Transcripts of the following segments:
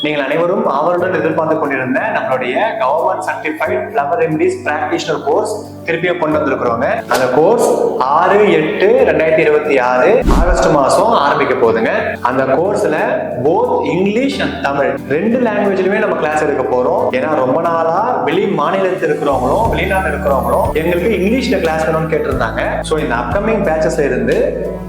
நீங்கள் அனைவரும் ஆவலுடன் எதிர்பார்த்து கொண்டிருந்த நம்மளுடைய government certified flower remedies practitioner course திருப்பியும் கொண்டு வந்திருக்கிறோங்க. அந்த கோர்ஸ் 6/8/2026 ஆகஸ்ட் மாசம் ஆரம்பிக்க போகுதுங்க. அந்த கோர்ஸ்ல போத் இங்கிலீஷ் அண்ட் தமிழ் 2 லாங்குவேஜ்லயுமே நம்ம கிளாஸ் எடுக்க போறோம். ஏன்னா ரொம்ப நாளா வெளி மாநிலத்தில் இருக்கிறவங்களும் வெளிநாட்டு இருக்கிறவங்களும் எங்களுக்கு இங்கிலீஷ்ல கிளாஸ் வேணும்னு கேட்டிருந்தாங்க. ஸோ இந்த அப்கமிங் பேட்சஸ்ல இருந்து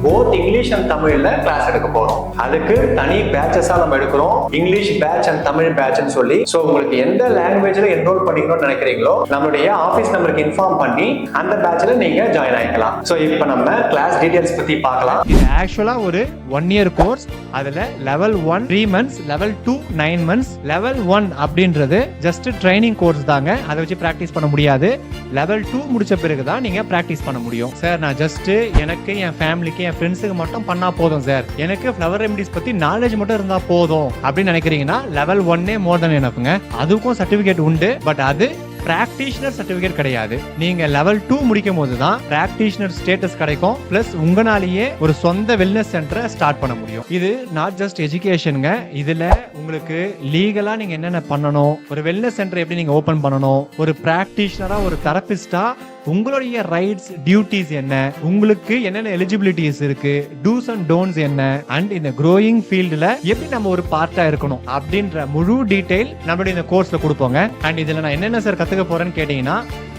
போத் இங்கிலீஷ் அண்ட் தமிழ்ல கிளாஸ் எடுக்க போறோம். அதுக்கு தனி பேட்சஸா நம்ம எடுக்கிறோம், இங்கிலீஷ் பேட்ச் அண்ட் தமிழ் பேட்ச்னு சொல்லி. ஸோ உங்களுக்கு எந்த லாங்குவேஜ்ல என்ரோல் பண்ணிக்கணும்னு நினைக்கிறீங்களோ நம்மளுடைய ஆஃபீஸ் நம்பருக்கு இன்ஃபார்ம் பண்ணி அந்த பேட்ச்ல நீங்க ஜாயின் ஆகிக்கலாம். ஸோ இப்போ நம்ம கிளாஸ் டீடைல்ஸ் பத்தி பார்க்கலாம். இது ஆக்சுவலா ஒரு 1 இயர் கோர்ஸ். அதுல level 1 3 months, level 2 9 months, level 1 அப்படின்றது ஜஸ்ட் ட்ரைனிங் கோர்ஸ் தாங்க. அதை வச்சு பிராக்டிஸ் பண்ண முடியாது. லெவல் 2 முடிச்ச பிறகு தான் நீங்க பிராக்டிஸ் பண்ண முடியும். சார் நான் ஜஸ்ட் எனக்கு என் ஃபேமிலிக்கு என் ஃப்ரெண்ட்ஸுக்கு மட்டும் பண்ணா போதும் சார், எனக்கு ஃப்ளவர் ரெமடிஸ் பத்தி நாலேஜ் மட்டும் இருந்தா போதும் அப்படின்னு நினைக்கிறீங்கன்னா லெவல் 1 மோர் தென் எனஃப்ங்க. அதுக்கும் சர்டிபிகேட் உண்டு. பட் அது பிராக்டிஷனர் சர்டிபிகேட் கிடையாது. நீங்க லெவல் 2 முடிக்கும் போது தான் பிராக்டிஷனர் ஸ்டேட்டஸ் கிடைக்கும். பிளஸ் உங்களாலேயே ஒரு சொந்த வெல்னஸ் சென்டரை ஸ்டார்ட் பண்ண முடியும். இது நாட் ஜஸ்ட் எஜுகேஷனுங்க. இதுல உங்களுக்கு லீகலா நீங்க என்னென்ன பண்ணணும், ஒரு வெல்னஸ் சென்டர் எப்படி நீங்க ஓபன் பண்ணணும், ஒரு பிராக்டிஷனரா ஒரு தெரபிஸ்டா உங்களுடைய ரைட்ஸ் டியூட்டிஸ் என்ன, உங்களுக்கு என்னென்ன எலிஜிபிலிட்டிஸ் இருக்கு, டூஸ் அண்ட் டோன்ட்ஸ் என்ன, அண்ட் இந்த க்ரோயிங் ஃபீல்டுல எப்படி நம்ம ஒரு பார்ட்டா இருக்கணும் அப்படின்ற முழு டீடைல் நம்மளுடைய இந்த கோர்ஸ்ல கொடுப்போங்க. அண்ட் இதுல நான் என்னென்ன சார் கத்துக்க போறேன்னு கேட்டீங்கன்னா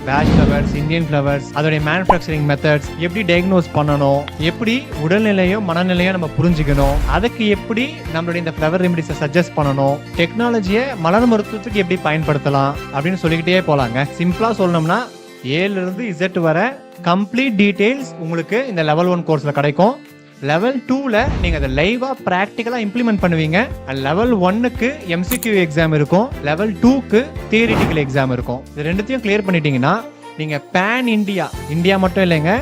பேட்ச் ஃப்ளவர்ஸ், இந்தியன் ஃப்ளவர்ஸ், அதோடைய மேனுஃபேக்சரிங் மெத்தட்ஸ், எப்படி டயக்னோஸ் பண்ணணும், எப்படி உடல்நிலையும் மனநிலையும் நம்ம புரிஞ்சுக்கணும், அதுக்கு எப்படி நம்மளுடைய இந்த ஃப்ளவர் ரெமடிஸை சஜஸ்ட் பண்ணணும், டெக்னாலஜியை மலர் மருத்துவத்துக்கு எப்படி பயன்படுத்தலாம் அப்படின்னு சொல்லிக்கிட்டே போலாங்க. சிம்பிளா சொல்லணும்னா ஏல இருந்து Z வர கம்ப்ளீட் டீடைல்ஸ் உங்களுக்கு இந்த லெவல் 1 கோர்ஸ்ல கிடைக்கும். லெவல் 2ல நீங்க அதை லைவா பிராக்டிகலா இம்ப்ளிமெண்ட் பண்ணுவீங்க. லெவல் 1க்கு MCQ எக்ஸாம் இருக்கும், லெவல் 2க்கு தியரிட்டிக்கல் எக்ஸாம் இருக்கும். இது ரெண்டுத்தையும் கிளியர் பண்ணிட்டீங்கன்னா நீங்க பேன் இந்தியா மட்டும் இல்லைங்க,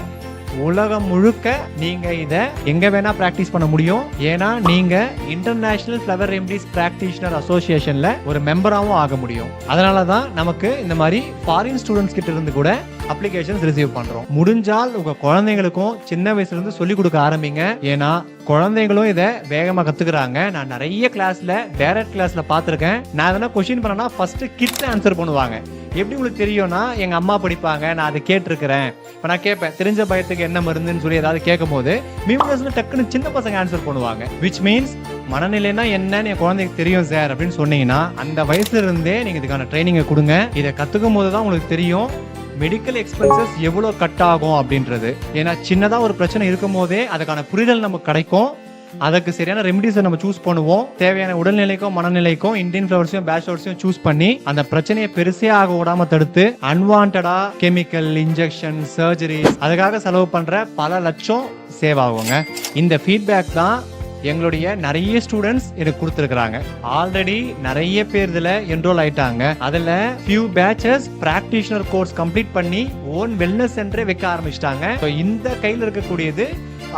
உலகம் முழுக்க நீங்க இத எங்க வேணா பிராக்டிஸ் பண்ண முடியும். ஏன்னா நீங்க இன்டர்நேஷனல் ஃப்ளவர் ரெமடிஸ் பிராக்டிஷனர் அசோசியேஷன்ல ஒரு மெம்பராவும் ஆக முடியும். அதனாலதான் நமக்கு இந்த மாதிரி ஃபாரின் ஸ்டூடெண்ட்ஸ் கிட்ட இருந்து கூட அப்ளிகேஷன்ஸ் ரிசீவ் பண்றோம். முடிஞ்சால் உங்க குழந்தைங்களுக்கும் சின்ன வயசுல இருந்து சொல்லி கொடுக்க ஆரம்பிங்க. ஏன்னா குழந்தைங்களும் இதை வேகமா கத்துக்கிறாங்க. நான் நிறைய கிளாஸ்ல டைரக்ட் கிளாஸ்ல பாத்திருக்கேன். நான் எதனா கொஸ்டின் பண்ணனா ஃபர்ஸ்ட் கிட்ஸ் ஆன்சர் பண்ணுவாங்க. எப்படி உங்களுக்கு தெரியும்னா எங்க அம்மா படிப்பாங்க, நான் அதை கேட்டிருக்கிறேன். இப்ப நான் கேட்பேன் தெரிஞ்ச பயத்துக்கு என்ன மருந்துன்னு சொல்லி ஏதாவது கேட்கும் போது மீம்ஸ்ல டக்குன்னு சின்ன பசங்க ஆன்சர் பண்ணுவாங்க. விச் மீன்ஸ் மனநிலைனா என்னன்னு என் குழந்தைக்கு தெரியும் சார் அப்படின்னு சொன்னீங்கன்னா அந்த வயசுல இருந்தே நீங்க இதுக்கான ட்ரைனிங்கை கொடுங்க. இதை கத்துக்கும் போதுதான் உங்களுக்கு தெரியும் மெடிக்கல் எக்ஸ்பென்சஸ் எவ்வளவு கட் ஆகும் அப்படின்றது. ஏன்னா சின்னதா ஒரு பிரச்சனை இருக்கும் போதே அதுக்கான புரிதல் நமக்கு கிடைக்கும். அதுக்கு சரியான ரெமடிஸை நம்ம சூஸ் பண்ணுவோம். தேவையான உடல்நிலைக்கும் மனநிலைக்கும் இந்தியன் ஃப்ளவர்ஸையும் பேட்ச் ஃப்ளவர்ஸையும் சூஸ் பண்ணி அந்த பிரச்சனையை பெருசே ஆக விடாம தடுத்து அன்வான்டா கெமிக்கல் இன்ஜெக்ஷன் சர்ஜரிஸ் அதுக்காக செலவு பண்ற பல லட்சம் சேவ் ஆகுங்க. இந்த ஃபீட்பேக் தான் எங்களுடைய நிறைய ஸ்டூடெண்ட்ஸ் எனக்கு கொடுத்துருக்காங்க. ஆல்ரெடி நிறைய பேர் இதுல என்ரோல் ஆயிட்டாங்க. அதுல few patches practitioner course complete பண்ணி ஓன் வெல்னஸ் சென்டரே வைக்க ஆரம்பிச்சிட்டாங்க. இந்த கையில் இருக்கக்கூடியது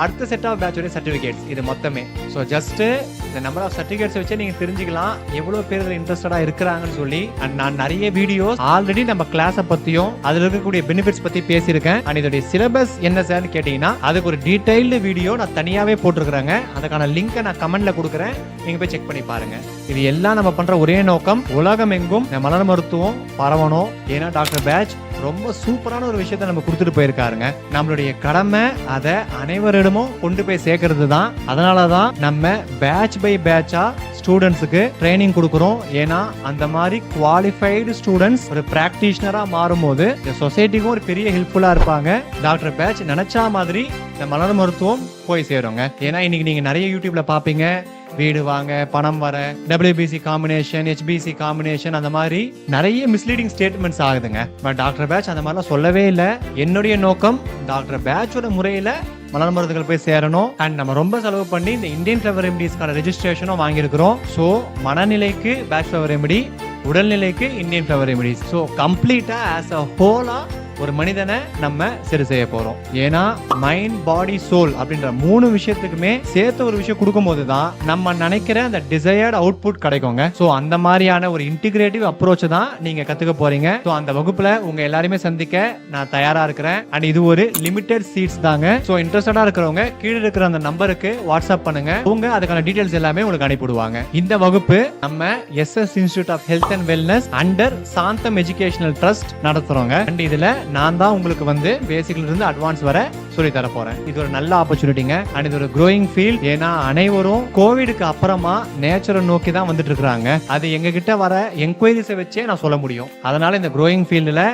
அடுத்த செட் ஆஃப் பேட்சோட சர்டிபிகேட்ஸ் இது மொத்தமே. ஸோ ஜஸ்ட் இந்த நம்பர் ஆஃப் சர்டிபிகேட்ஸ் வச்சு நீங்க தெரிஞ்சுக்கலாம் எவ்வளவு பேர் இன்ட்ரெஸ்டடா இருக்கிறாங்கன்னு சொல்லி. அண்ட் நான் நிறைய வீடியோஸ் ஆல்ரெடி நம்ம கிளாஸை பத்தியும் அதுல இருக்கக்கூடிய பெனிஃபிட்ஸ் பத்தி பேசியிருக்கேன். அண்ட் இதோடைய சிலபஸ் என்ன சார்னு கேட்டீங்கன்னா அதுக்கு ஒரு டீடைல்டு வீடியோ நான் தனியாவே போட்டிருக்கிறேங்க. அதுக்கான லிங்கை நான் கமெண்ட்ல கொடுக்குறேன், நீங்க போய் செக் பண்ணி பாருங்க. இது எல்லாம் நம்ம பண்ற ஒரே நோக்கம் உலகம் எங்கும் மலர் மருத்துவம் பரவணும். ஏன்னா டாக்டர் பேட்ச் ரொம்ப சூப்பரான ஒரு விஷயத்தை நம்ம கொடுத்துட்டு போயிருக்காருங்க. நம்மளுடைய கடமை அதை அனைவரிடமும் கொண்டு போய் சேர்க்கறது தான். அதனாலதான் நம்ம பேட்ச் பை பேட்சா ஸ்டூடெண்ட்ஸுக்கு ட்ரைனிங் கொடுக்குறோம். ஏன்னா அந்த மாதிரி குவாலிஃபைடு ஸ்டூடெண்ட்ஸ் ஒரு பிராக்டிஷனரா மாறும்போது இந்த சொசைட்டிக்கும் ஒரு பெரிய ஹெல்ப்ஃபுல்லா இருப்பாங்க. டாக்டர் பேட்ச் நினைச்சா மாதிரி இந்த மலர் மருத்துவம் போய் சேருங்க. ஏன்னா இன்னைக்கு நீங்க நிறைய யூடியூப்ல பாப்பீங்க, வீடு வாங்க பணம் வர, WBC காம்பினேஷன், HBC காம்பினேஷன், அந்த மாதிரி நிறைய மிஸ்லீடிங் ஸ்டேட்மெண்ட்ஸ் ஆகுதுங்க. பட் டாக்டர் பேட்ச் அந்த மாதிரிலாம் சொல்லவே இல்லை. என்னுடைய நோக்கம் டாக்டர் பேட்சோட முறையில மலர் மருந்துகள் போய் சேரணும். அண்ட் நம்ம ரொம்ப செலவு பண்ணி இந்த இந்தியன் ஃப்ளவர் ரெமடிஸ்க்கான ரெஜிஸ்ட்ரேஷனும் வாங்கியிருக்கிறோம். ஸோ மனநிலைக்கு பேட்ச் ஃப்ளவர் ரெமடி, உடல்நிலைக்கு இந்தியன் ஃப்ளவர் ரெமடிஸ். ஸோ கம்ப்ளீட்டா ஆஸ் அ ஹோலா ஒரு மனிதனை நம்ம சரி செய்ய போறோம். ஏன்னா மைண்ட் பாடி சோல் அப்படின்ற 3 விஷயத்துக்குமே சேர்த்து ஒரு விஷயம் கொடுக்கும் போதுதான் நம்ம நினைக்கிற அந்த டிசையர்ட் அவுட்புட் கிடைக்குங்க. சோ அந்த மாதிரியான ஒரு இன்டிகிரேட்டிவ் அப்ரோச் தான் நீங்க கத்துக்க போறீங்க. சோ அந்த வகுப்புல உங்க எல்லாருமே சந்திக்க நான் தயாரா இருக்கிறேன். அண்ட் இது ஒரு லிமிடெட் சீட்ஸ் தாங்க. சோ இன்ட்ரெஸ்டடா இருக்கிறவங்க கீழே இருக்கிற அந்த நம்பருக்கு வாட்ஸ்அப் பண்ணுங்க. உங்க அதுக்கான டீடைல்ஸ் எல்லாமே உங்களுக்கு அனுப்பிடுவாங்க. இந்த வகுப்பு நம்ம SS institute of health and wellness under Shantham educational trust நடத்துறோங்க. அண்ட் இதுல நான் தான் உங்களுக்கு பேசிக்ல இருந்து அட்வான்ஸ் வர சொல்லி தர போறேன். இது ஒரு நல்ல ஆப்பர்ச்சுனிட்டிங்க. அண்ட் இது ஒரு growing field. ஏன்னா அனைவரும் கோவிடுக்கு அப்புறமா நேச்சரை நோக்கி தான் வந்துட்டு இருக்காங்க. அது எங்க கிட்ட வர என்கொயரிஸை வச்சே நான் சொல்ல முடியும். அதனால இந்த growing fieldல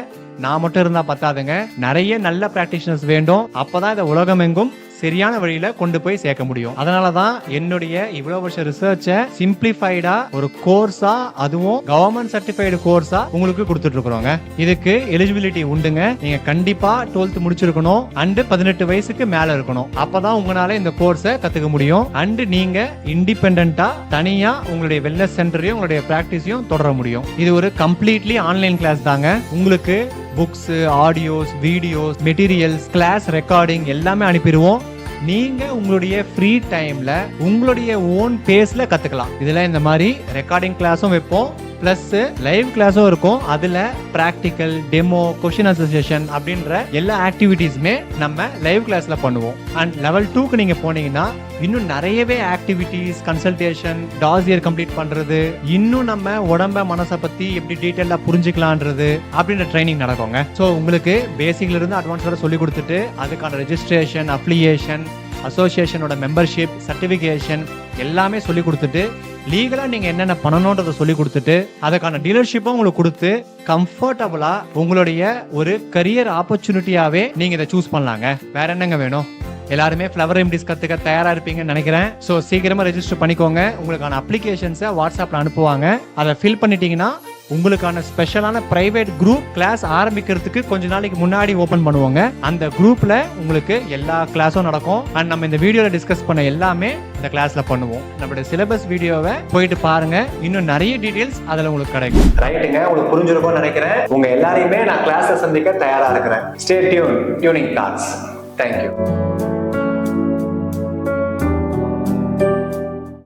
நான் மட்டும் இருந்தா பத்தாதுங்க, நிறைய நல்ல பிராக்டிஷனர்ஸ் வேண்டும். அப்பதான் இந்த உலகம் எங்கும் சரியான வழியில கொண்டு போய் சேர்க்க முடியும். அதனாலதான் என்னுடைய இவ்வளவு வருஷம் ரிசர்ச்சை சிம்பிளிஃபைடா ஒரு கோர்ஸா, அதுவும் கவர்மெண்ட் சர்டிஃபைடு கோர்ஸா உங்களுக்கு கொடுத்துட்டு இருக்கிறோங்க. இதுக்கு எலிஜிபிலிட்டி உண்டுங்க. நீங்க கண்டிப்பா 12th முடிச்சிருக்கணும் அண்ட் 18 வயசுக்கு மேல இருக்கணும். அப்பதான் உங்களால இந்த கோர்ஸை கத்துக்க முடியும். அண்ட் நீங்க இண்டிபெண்டா தனியா உங்களுடைய வெல்னஸ் சென்டரையும் உங்களுடைய பிராக்டிஸையும் தொடர முடியும். இது ஒரு கம்ப்ளீட்லி ஆன்லைன் கிளாஸ் தாங்க. உங்களுக்கு books, audios, videos, materials, class recording எல்லாமே அனுப்பிடுவோம். நீங்க உங்களுடைய ஃப்ரீ டைம்ல உங்களுடைய ஓன் பேஸ்ல கத்துக்கலாம். இதுல இந்த மாதிரி ரெக்கார்டிங் கிளாஸும் வைப்போம், பிளஸ் லைவ் கிளாஸும் இருக்கும். அதுல practical, demo, question answer session அப்படின்ற எல்லா ஆக்டிவிட்டீஸுமே நம்ம லைவ் கிளாஸ்ல பண்ணுவோம். அண்ட் லெவல் 2க்கு நீங்க போனீங்கன்னா இன்னும் நிறையவே ஆக்டிவிட்டீஸ், கன்சல்டேஷன், டாசியர் கம்ப்ளீட் பண்றது, இன்னும் நம்ம உடம்ப மனசை பத்தி எப்படி டீடைலா புரிஞ்சுக்கலான்றது அப்படின்ற ட்ரைனிங் நடக்குங்க. ஸோ உங்களுக்கு பேசிக்ல இருந்து அட்வான்ஸ் வரை சொல்லி கொடுத்துட்டு அதுக்கான ரெஜிஸ்ட்ரேஷன், அப்ளிகேஷன், அசோசியேஷனோட மெம்பர்ஷிப், சர்டிபிகேஷன் எல்லாமே சொல்லி கொடுத்துட்டு லீகலா நீங்க என்னென்ன பண்ணணும்ன்றத சொல்லி கொடுத்துட்டு அதுக்கான டீலர்ஷிப்பும் உங்களுக்கு கொடுத்து கம்ஃபர்டபுளா உங்களுடைய ஒரு கரியர் ஆப்பர்ச்சுனிட்டியாவே நீங்க இதை சூஸ் பண்ணலாங்க. வேற என்னங்க வேணும்? எல்லாருமே ஃப்ளவர் ரெமடிஸ் கத்துக்க தயாரா இருப்பீங்கன்னு நினைக்கிறேன். ஸோ சீக்கிரமா ரெஜிஸ்டர் பண்ணிக்கோங்க. உங்களுக்கான அப்ளிகேஷன்ஸை வாட்ஸ்அப்ல அனுப்புவாங்க. அதை ஃபில் பண்ணிட்டீங்கன்னா உங்களுக்கான ஸ்பெஷலான பிரைவேட் குரூப் கிளாஸ் ஆரம்பிக்கிறதுக்கு கொஞ்ச நாளைக்கு முன்னாடி ஓபன் பண்ணுவாங்க. அந்த குரூப்ல உங்களுக்கு எல்லா கிளாஸும் நடக்கும். அண்ட் நம்ம இந்த வீடியோல டிஸ்கஸ் பண்ண எல்லாமே இந்த கிளாஸ்ல பண்ணுவோம். நம்மளுடைய சிலபஸ் வீடியோவை போயிட்டு பாருங்க. இன்னும் நிறைய டீடைல்ஸ் அதுல உங்களுக்கு கிடைக்கும். ரைட்டுங்க, உங்களுக்கு புரிஞ்சிருக்கும்னு நினைக்கிறேன். உங்க எல்லாரையுமே நான் கிளாஸ்ல சந்திக்க தயாரா இருக்கிறேன். Stay tune, tuning talks. Thank you.